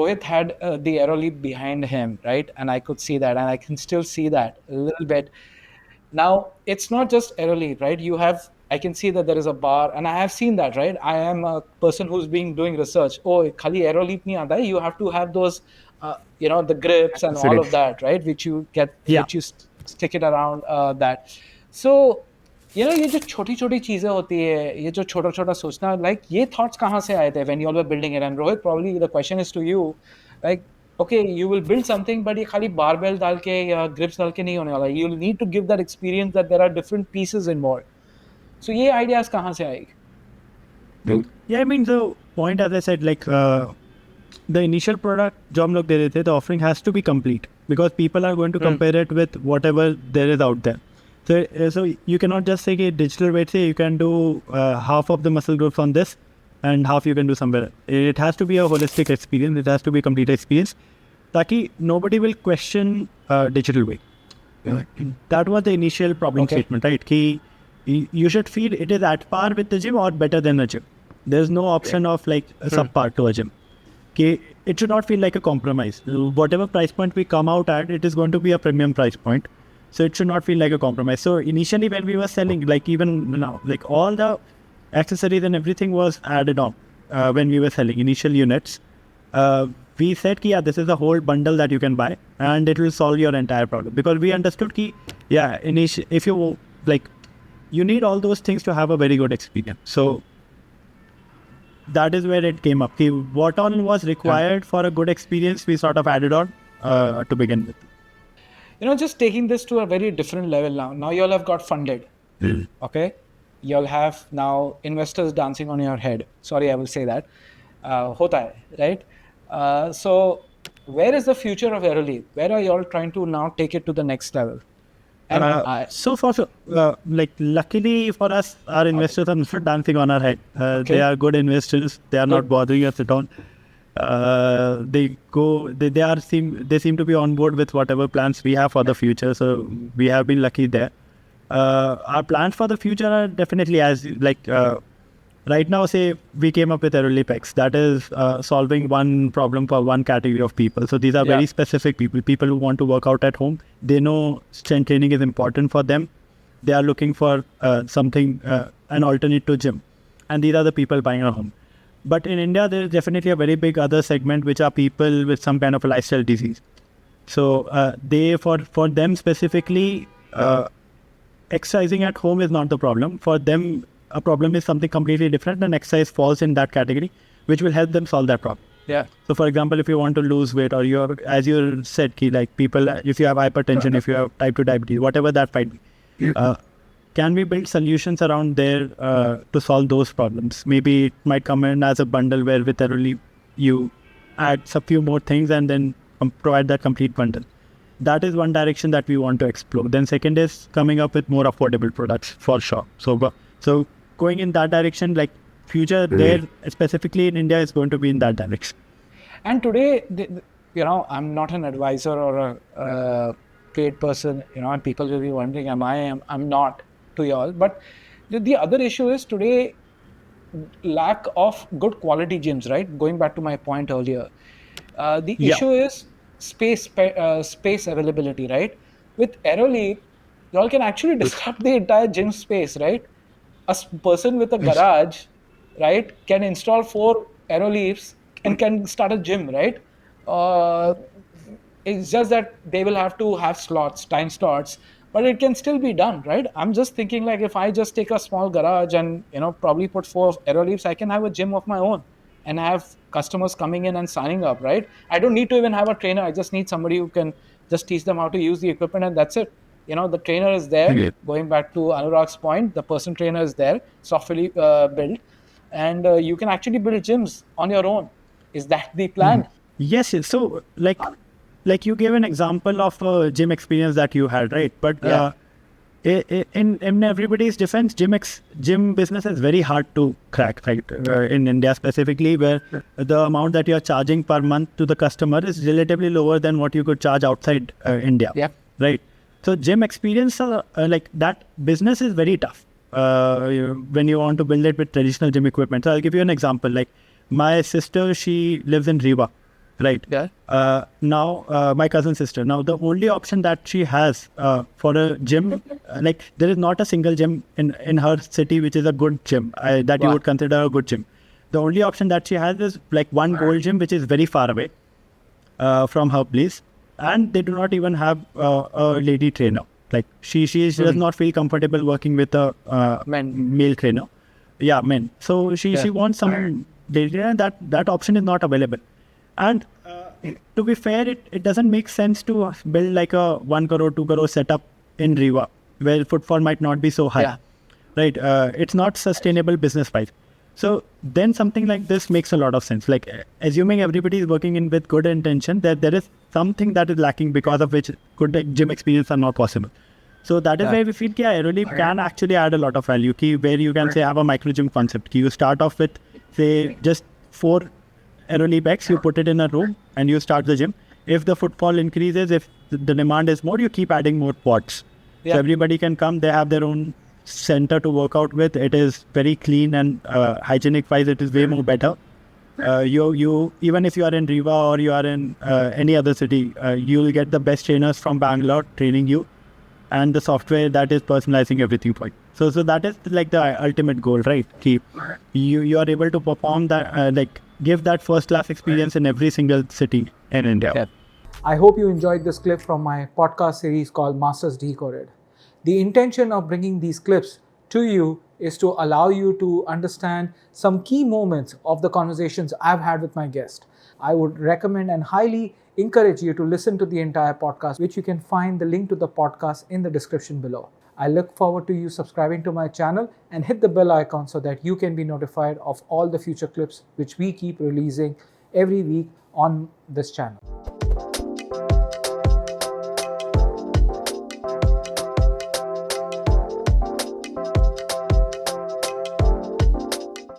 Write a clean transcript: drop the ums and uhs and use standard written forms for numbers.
Rohit had the aero leap behind him, right? And I could see that, and I can still see that a little bit. Now, it's not just aero leap, right? I can see that there is a bar, and I have seen that, right? I am a person who's been doing research. Oh, khali aero leap nahi aata hai. You have to have those, the grips and all of Accessories. that, right? Yeah. Which you stick it around that. So, ये जो छोटी छोटी चीजें होती है, ये जो छोटा छोटा सोचना, like ये thoughts कहाँ से आए थे when you all were building it? And Rohit, probably the question is to you, like, okay, you will build something, but ये खाली barbell डाल के या grips डाल के नहीं होने वाला. You'll need to give that experience that there are different pieces involved. So ये ideas कहाँ से आएगी? Yeah, I mean, the point, as I said, like the initial product जो हम लोग दे रहे थे, the offering has to be complete because people are going to compare it with whatever there is out there. So you cannot just say digital weight, say you can do half of the muscle groups on this and half you can do somewhere. It has to be a holistic experience. It has to be a complete experience. Taki nobody will question digital weight. That was the initial problem statement, right? Ki you should feel it is at par with the gym or better than the gym. There's no option of like a subpar to a gym. Okay, it should not feel like a compromise. Whatever price point we come out at, it is going to be a premium price point. So it should not feel like a compromise. So initially when we were selling, like even now, like all the accessories and everything was added on when we were selling initial units. We said, yeah, this is a whole bundle that you can buy and it will solve your entire problem. Because we understood if you like, you need all those things to have a very good experience. So that is where it came up. What all was required for a good experience, we sort of added on to begin with. Just taking this to a very different level now. Now you all have got funded. Okay? You all have now investors dancing on your head. Sorry, I will say that. Hota hai, right? So where is the future of Aeroleap? Where are you all trying to now take it to the next level? And like luckily for us, our investors are not dancing on our head. They are good investors. They are not bothering us at all. They seem to be on board with whatever plans we have for the future. So we have been lucky there. Our plans for the future are definitely right now, say we came up with Aeroleap X. That is solving one problem for one category of people. So these are very specific people who want to work out at home. They know strength training is important for them. They are looking for something, an alternate to gym. And these are the people buying a home. But in India, there is definitely a very big other segment, which are people with some kind of a lifestyle disease. So for them specifically, exercising at home is not the problem. For them, a problem is something completely different, and exercise falls in that category, which will help them solve that problem. Yeah. So for example, if you want to lose weight, or as you said, like people, if you have hypertension, if you have type 2 diabetes, whatever that might be, can we build solutions around there to solve those problems? Maybe it might come in as a bundle where with Aeroleap you add a few more things and then provide that complete bundle. That is one direction that we want to explore. Then second is coming up with more affordable products for sure. So going in that direction, like future there, specifically in India, is going to be in that direction. And today, I'm not an advisor or a paid person, and people will be wondering, I'm not to y'all. But the other issue is today, lack of good quality gyms, right? Going back to my point earlier. The issue is space availability, right? With Aeroleap, y'all can actually disrupt the entire gym space, right? A person with a garage, right, can install 4 Aeroleaps and can start a gym, right? It's just that they will have to have time slots, but it can still be done, right? I'm just thinking like if I just take a small garage and probably put 4 Aeroleaps, I can have a gym of my own and have customers coming in and signing up, right? I don't need to even have a trainer. I just need somebody who can just teach them how to use the equipment, and that's it. The trainer is there. Going back to Anurag's point, the person trainer is there, software built, and you can actually build gyms on your own. Is that the plan? Yes. So like you gave an example of a gym experience that you had, right? But in everybody's defense, gym business is very hard to crack, right? In India specifically, where the amount that you're charging per month to the customer is relatively lower than what you could charge outside India, right? So gym experience, like that business is very tough when you want to build it with traditional gym equipment. So I'll give you an example. Like my sister, she lives in Riva. right? Yeah. Now, my cousin's sister. Now, the only option that she has for a gym, like there is not a single gym in her city which is a good gym that you Wow. would consider a good gym. The only option that she has is like one gold gym which is very far away from her place, and they do not even have a lady trainer. Like she does not feel comfortable working with a Men. male trainer. Yeah, men. So she Yeah. wants some lady trainer. That option is not available. And to be fair, it doesn't make sense to build like a 1 crore, 2 crore setup in Riva where footfall might not be so high. Yeah. Right? It's not sustainable business wise. So then something like this makes a lot of sense. Like assuming everybody is working in with good intention, that there is something that is lacking because of which good gym experience are not possible. So that is why we feel that Aerolib can actually add a lot of value. Where you can say have a micro gym concept. You start off with say just 4 Aerolib X, you put it in a room and you start the gym. If the footfall increases, if the demand is more, you keep adding more pods. Yeah. So everybody can come. They have their own center to work out with. It is very clean and hygienic wise, it is way more better. You even if you are in Riva or you are in any other city, you will get the best trainers from Bangalore training you, and the software that is personalizing everything for you. So that is like the ultimate goal, right? You are able to perform that, like give that first class experience in every single city in India. Yeah. I hope you enjoyed this clip from my podcast series called Masters Decoded. The intention of bringing these clips to you is to allow you to understand some key moments of the conversations I've had with my guest. I would recommend and highly encourage you to listen to the entire podcast, which you can find the link to the podcast in the description below. I look forward to you subscribing to my channel and hit the bell icon so that you can be notified of all the future clips which we keep releasing every week on this channel.